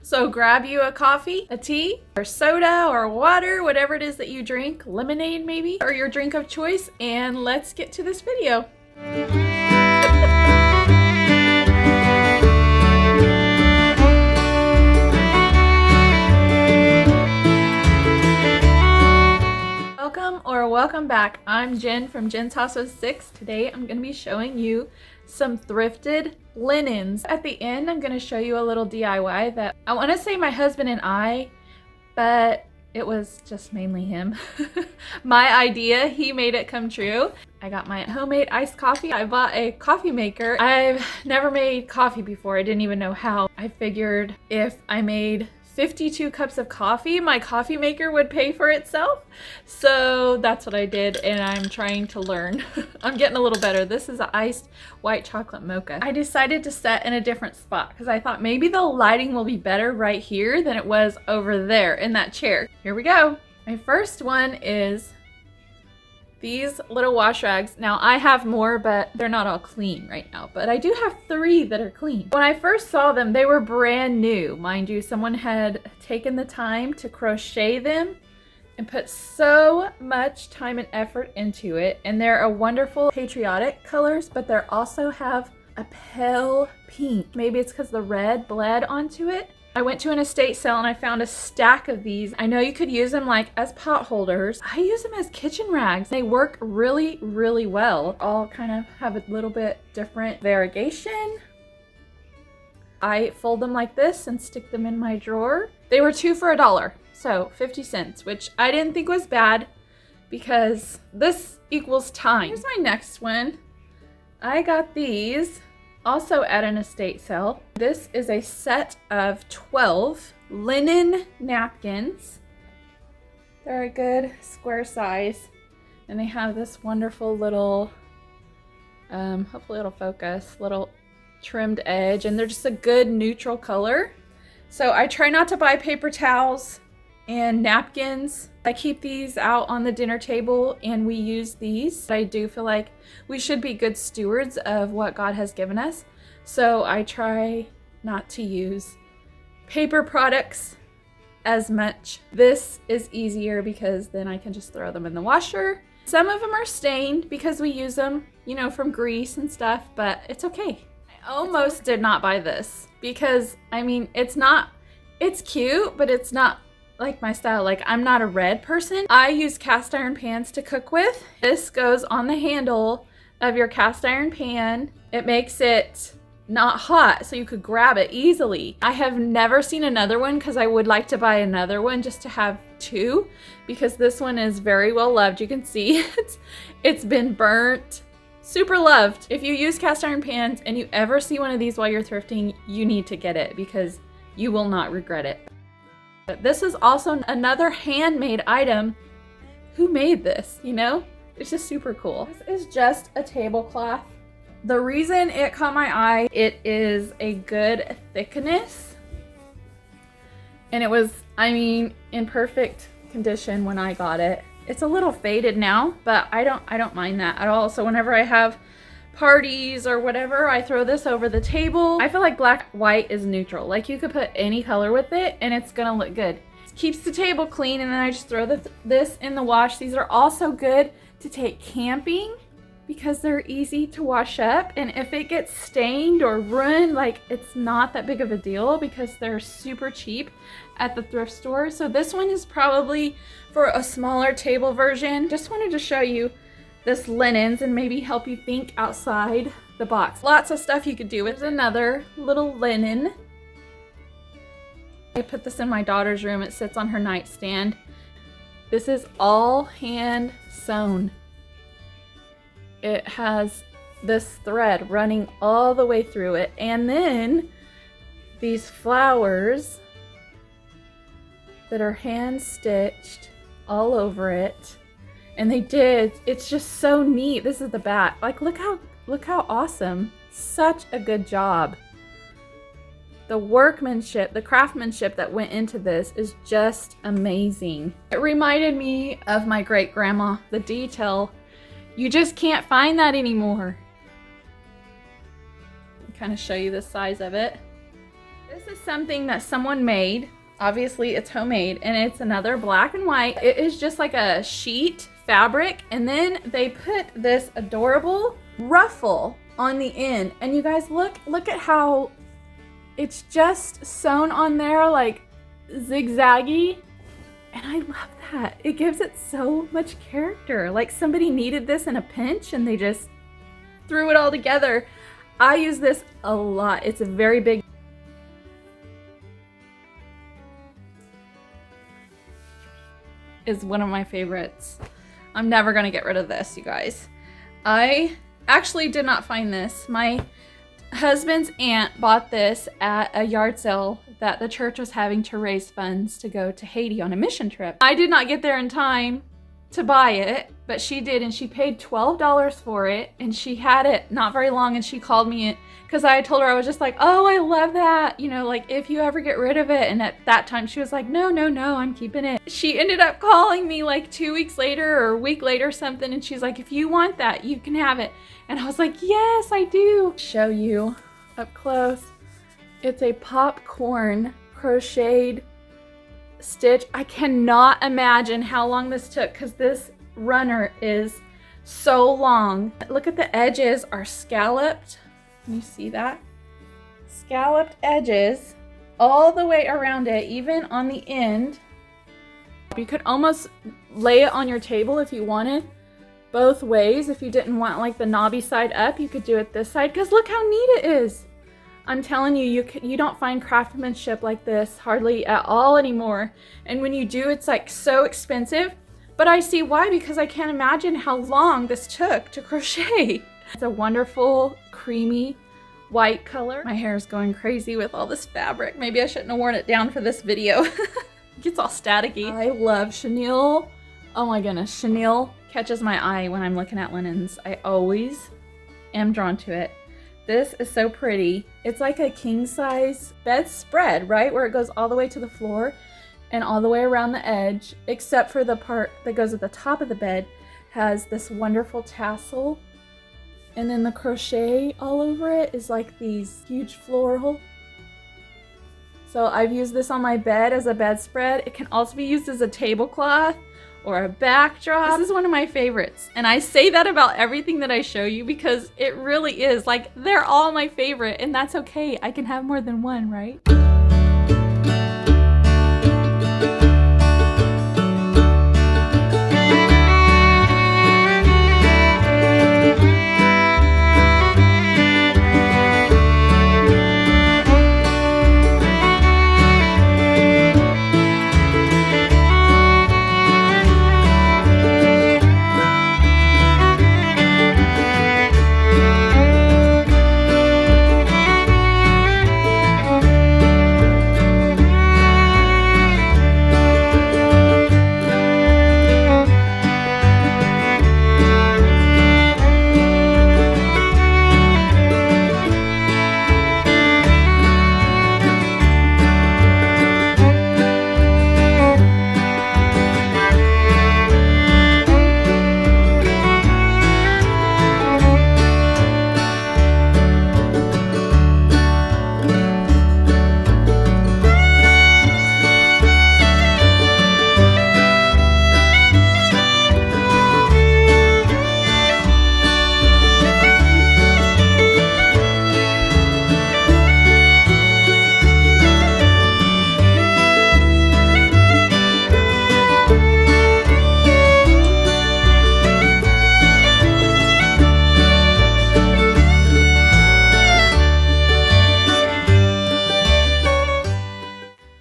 So grab you a coffee, a tea, or soda, or water, whatever it is that you drink, lemonade maybe, or your drink of choice, and let's get to this video. Welcome back. I'm Jen from Jen's House of 6. Today I'm going to be showing you some thrifted linens. At the end I'm going to show you a little DIY that I want to say my husband and I, but it was just mainly him. My idea, he made it come true. I got my homemade iced coffee. I bought a coffee maker. I've never made coffee before. I didn't even know how. I figured if I made 52 cups of coffee, my coffee maker would pay for itself. So that's what I did, and I'm trying to learn. I'm getting a little better. This is an iced white chocolate mocha. I decided to set in a different spot because I thought maybe the lighting will be better right here than it was over there in that chair. Here we go. My first one is these little wash rags. Now I have more, but they're not all clean right now, but I do have 3 that are clean. When I first saw them, they were brand new. Mind you, someone had taken the time to crochet them and put so much time and effort into it. And they're a wonderful patriotic colors, but they also have a pale pink. Maybe it's because the red bled onto it. I went to an estate sale and I found a stack of these. I know you could use them like as pot holders. I use them as kitchen rags. They work really, really well. All kind of have a little bit different variegation. I fold them like this and stick them in my drawer. They were 2 for $1, so 50 cents, which I didn't think was bad because this equals time. Here's my next one. I got these also at an estate sale. This is a set of 12 linen napkins. They're a good square size, and they have this wonderful little, hopefully it'll focus, little trimmed edge, and they're just a good neutral color. So I try not to buy paper towels and napkins. I keep these out on the dinner table and we use these. I do feel like we should be good stewards of what God has given us. So I try not to use paper products as much. This is easier because then I can just throw them in the washer. Some of them are stained because we use them, you know, from grease and stuff, but it's okay. I almost did not buy this because, I mean, it's cute, but it's not like my style. Like, I'm not a red person. I use cast iron pans to cook with. This goes on the handle of your cast iron pan. It makes it not hot, so you could grab it easily. I have never seen another one because I would like to buy another one just to have 2, because this one is very well loved. You can see it's been burnt. Super loved. If you use cast iron pans and you ever see one of these while you're thrifting, you need to get it because you will not regret it. This is also another handmade item. Who made this, you know? It's just super cool. This is just a tablecloth. The reason it caught my eye, it is a good thickness. And it was, I mean, in perfect condition when I got it. It's a little faded now, but I don't mind that at all. So whenever I have parties or whatever, I throw this over the table. I feel like black white is neutral. Like, you could put any color with it and it's gonna look good. It keeps the table clean, and then I just throw this in the wash. These are also good to take camping because they're easy to wash up, and if it gets stained or ruined, like, it's not that big of a deal because they're super cheap at the thrift store. So this one is probably for a smaller table version. Just wanted to show you this linens and maybe help you think outside the box. Lots of stuff you could do with another little linen. I put this in my daughter's room. It sits on her nightstand. This is all hand sewn. It has this thread running all the way through it, and then these flowers that are hand stitched all over it. And they did. It's just so neat. This is the back. Like, look how awesome. Such a good job. The workmanship, the craftsmanship that went into this is just amazing. It reminded me of my great grandma. The detail, you just can't find that anymore. I'll kind of show you the size of it. This is something that someone made. Obviously it's homemade, and it's another black and white. It is just like a sheet fabric, and then they put this adorable ruffle on the end. And you guys look at how it's just sewn on there like zigzaggy. And I love that. It gives it so much character. Like somebody needed this in a pinch and they just threw it all together. I use this a lot. It's a very big. Is one of my favorites. I'm never gonna get rid of this, you guys. I actually did not find this. My husband's aunt bought this at a yard sale that the church was having to raise funds to go to Haiti on a mission trip. I did not get there in time to buy it, but she did, and she paid $12 for it, and she had it not very long, and she called me because I told her, I was just like, oh, I love that, you know, like if you ever get rid of it. And at that time she was like, no, I'm keeping it. She ended up calling me like 2 weeks later or a week later something, and she's like, if you want that, you can have it. And I was like, yes, I do. Show you up close. It's a popcorn crocheted stitch. I cannot imagine how long this took because this runner is so long. Look at the edges are scalloped. Can you see that? Scalloped edges all the way around it, even on the end. You could almost lay it on your table if you wanted. Both ways. If you didn't want like the knobby side up, you could do it this side, because look how neat it is. I'm telling you, you don't find craftsmanship like this hardly at all anymore. And when you do, it's like so expensive. But I see why, because I can't imagine how long this took to crochet. It's a wonderful creamy white color. My hair is going crazy with all this fabric. Maybe I shouldn't have worn it down for this video. It gets all staticky. I love chenille. Oh my goodness, chenille catches my eye when I'm looking at linens. I always am drawn to it. This is so pretty. It's like a king size bedspread, right? Where it goes all the way to the floor and all the way around the edge, except for the part that goes at the top of the bed has this wonderful tassel. And then the crochet all over it is like these huge floral. So I've used this on my bed as a bedspread. It can also be used as a tablecloth or a backdrop. This is one of my favorites. And I say that about everything that I show you because it really is. Like, they're all my favorite, and that's okay. I can have more than one, right?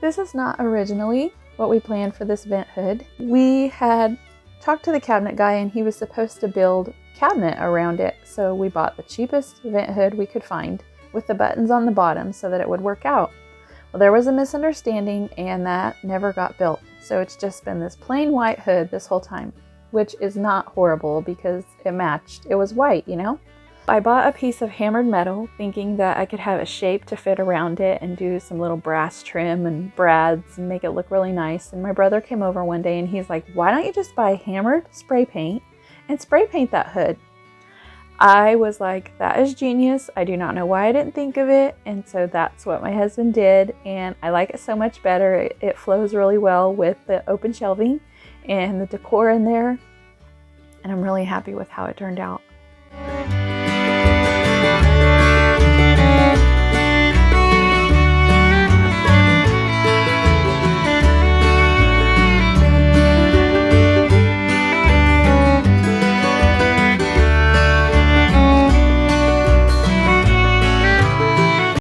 This is not originally what we planned for this vent hood. We had talked to the cabinet guy and he was supposed to build cabinet around it. So we bought the cheapest vent hood we could find with the buttons on the bottom so that it would work out. Well, there was a misunderstanding and that never got built. So it's just been this plain white hood this whole time, which is not horrible because it matched. It was white, you know? I bought a piece of hammered metal thinking that I could have a shape to fit around it and do some little brass trim and brads and make it look really nice. And my brother came over one day and he's like, why don't you just buy hammered spray paint and spray paint that hood? I was like, that is genius. I do not know why I didn't think of it. And so that's what my husband did. And I like it so much better. It flows really well with the open shelving and the decor in there. And I'm really happy with how it turned out.